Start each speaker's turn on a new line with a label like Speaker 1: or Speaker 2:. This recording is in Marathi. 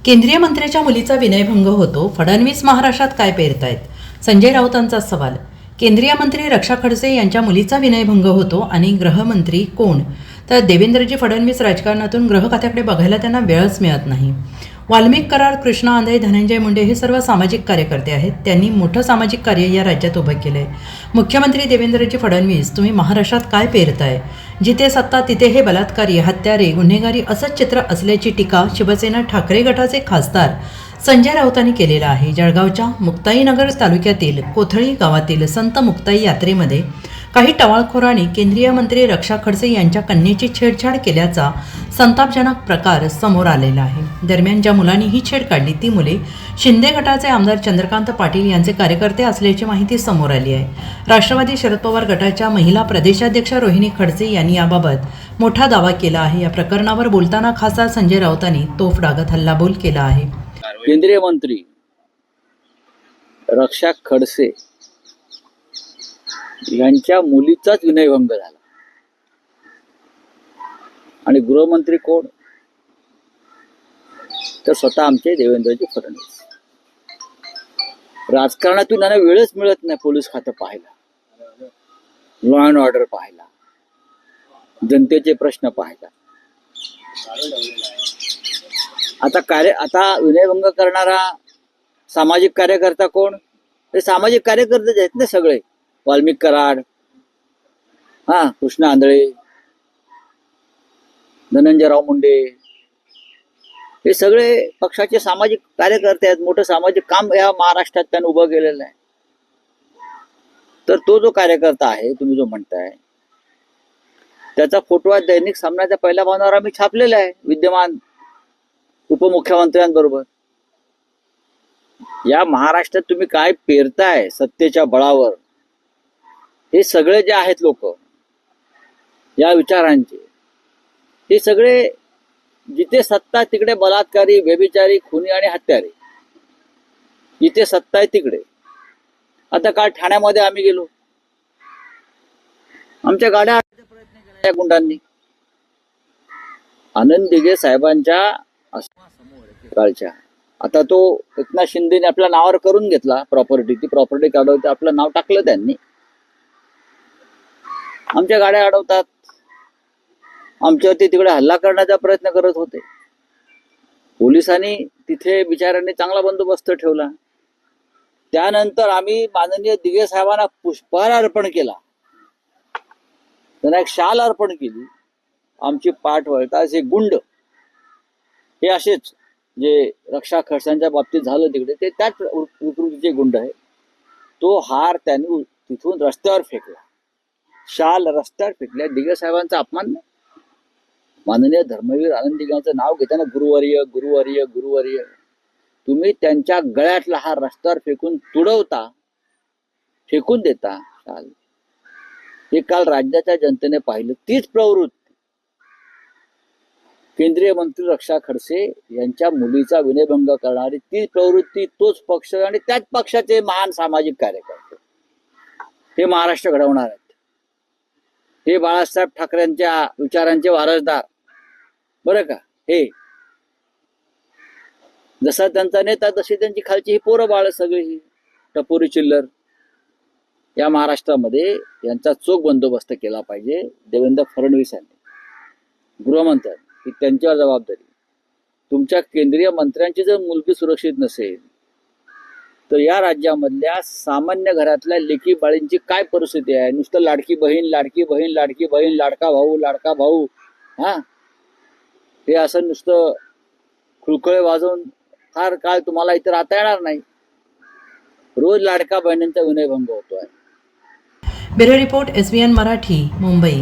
Speaker 1: केंद्रीय मंत्र्याच्या मुलीचा विनयभंग होतो. फडणवीस महाराष्ट्रात काय पेरतायत? संजय राऊतांचा सवाल. केंद्रीय मंत्री रक्षा खडसे यांच्या मुलीचा विनयभंग होतो आणि गृहमंत्री कोण? तर देवेंद्रजी फडणवीस राजकारणातून गृह खात्याकडे बघायला त्यांना वेळच मिळत नाही. वाल्मिक कराड, कृष्णा आंधळे, धनंजय मुंडे हे सर्व सामाजिक कार्यकर्ते आहेत. त्यांनी मोठं सामाजिक कार्य या राज्यात उभं केलं आहे. मुख्यमंत्री देवेंद्रजी फडणवीस, तुम्ही महाराष्ट्रात काय पेरताय? जिथे सत्ता तिथे हे बलात्कारी, हत्यारे, गुन्हेगारी असंच चित्र असल्याची टीका शिवसेना ठाकरे गटाचे खासदार संजय राऊतांनी केलेला आहे. जळगावच्या मुक्ताईनगर तालुक्यातील कोथळी गावातील संत मुक्ताई यात्रेमध्ये काही टवाळखोरांनी केंद्रीय मंत्री रक्षा खडसे यांच्या कन्येची छेडछाड केल्याचा संतापजनक प्रकार समोर आलेला आहे. दरम्यान ज्या मुलांनी ही छेड काढली ती मुले शिंदे गटाचे आमदार चंद्रकांत पाटील यांचे कार्यकर्ते असल्याची माहिती समोर आली आहे. राष्ट्रवादी शरद पवार गटाच्या महिला प्रदेशाध्यक्ष रोहिणी खडसे यांनी याबाबत मोठा दावा केला आहे. या प्रकरणावर बोलताना खासदार संजय राऊतांनी तोफ डागत हल्लाबोल केला आहे.
Speaker 2: केंद्रीय मंत्री रक्षा खडसे यांच्या मुलीचाच विनयभंग झाला आणि गृहमंत्री कोण? तर स्वतः आमचे देवेंद्रजी फडणवीस. राजकारणातून त्यांना वेळच मिळत नाही पोलीस खातं पाहायला, लॉ अँड ऑर्डर पाहायला, जनतेचे प्रश्न पाहायला. आता विनयभंग करणारा सामाजिक कार्यकर्ता कोण? हे सामाजिक कार्यकर्ते आहेत ना सगळे. वाल्मिक कराड, कृष्णा आंधळे, धनंजयराव मुंडे, हे सगळे पक्षाचे सामाजिक कार्यकर्ते आहेत. मोठं सामाजिक काम या महाराष्ट्रात त्यानं उभं केलेलं आहे. तर तो जो कार्यकर्ता आहे, तुम्ही जो म्हणताय, त्याचा फोटो आज दैनिक सामनाच्या पहिल्या पानावर आम्ही छापलेला आहे, विद्यमान उपमुख्यमंत्र्यांबरोबर. या महाराष्ट्रात तुम्ही काय पेरताय सत्तेच्या बळावर, हे सगळे जे आहेत लोक या विचारांचे, हे सगळे जिथे सत्ता तिकडे बलात्कारी, व्यभिचारी, खुनी आणि हत्यारे. जिथे सत्ता आहे तिकडे. आता काल ठाण्यामध्ये आम्ही गेलो, आमच्या गाड्या आणण्याचा प्रयत्न केला या गुंडांनी. आनंद दिघे साहेबांच्या कालच्या, आता तो एकनाथ शिंदेने आपल्या नावावर करून घेतला प्रॉपर्टी. ती प्रॉपर्टी काढवते, आपलं नाव टाकलं त्यांनी. आमच्या गाड्या अडवतात, आमच्यावरती तिकडे हल्ला करण्याचा प्रयत्न करत होते. पोलिसांनी तिथे बिचाऱ्यांनी चांगला बंदोबस्त ठेवला. त्यानंतर आम्ही माननीय दिघे साहेबांना पुष्पहार अर्पण केला, त्यांना एक शाल अर्पण केली. आमची पाठ वळताच हे गुंड, हे असेच जे रक्षा खडसेंच्या बाबतीत झालं तिकडे, ते त्याच विकृतीचे गुंड आहे. तो हार त्यांनी तिथून रस्त्यावर फेकला, शाल रस्त्यावर फेकल्या. दिघे साहेबांचा अपमान नाही. माननीय धर्मवीर आनंद दिघेंचं नाव घेताना गुरुवर्य गुरुवर्य गुरुवर्य, तुम्ही त्यांच्या गळ्यातला हार रस्त्यावर फेकून तुडवता, फेकून देता शाल. हे काल राज्याच्या जनतेने पाहिलं. तीच प्रवृत्ती केंद्रीय मंत्री रक्षा खडसे यांच्या मुलीचा विनयभंग करणारी, ती प्रवृत्ती, तोच पक्ष आणि त्याच पक्षाचे महान सामाजिक कार्यकर्ते हे महाराष्ट्र घडवणार आहेत. हे बाळासाहेब ठाकरेंच्या विचारांचे वारसदार, बरं का. हे जसा त्यांचा नेता तशी त्यांची खालची ही पोरं बाळ सगळी ही टपोरी चिल्लर. या महाराष्ट्रामध्ये यांचा चोख बंदोबस्त केला पाहिजे देवेंद्र फडणवीस यांनी, गृहमंत्र्यांनी. ही त्यांच्यावर जबाबदारी. तुमच्या केंद्रीय मंत्र्यांची जर मुलगी सुरक्षित नसेल तर या राज्यामधल्या सामान्य घरातल्या लेकी बाळींची काय परिस्थिती आहे? नुसतं लाडकी बहीण, लाडकी बहीण, लाडकी बहीण, लाडका भाऊ, लाडका भाऊ, हे असं नुसतं खुळखुळे वाजवून फार काळ तुम्हाला इथे राहता येणार नाही. रोज लाडका बहिणींचा विनयभंग होतोय.
Speaker 1: Bureau report, SBN Marathi, Mumbai.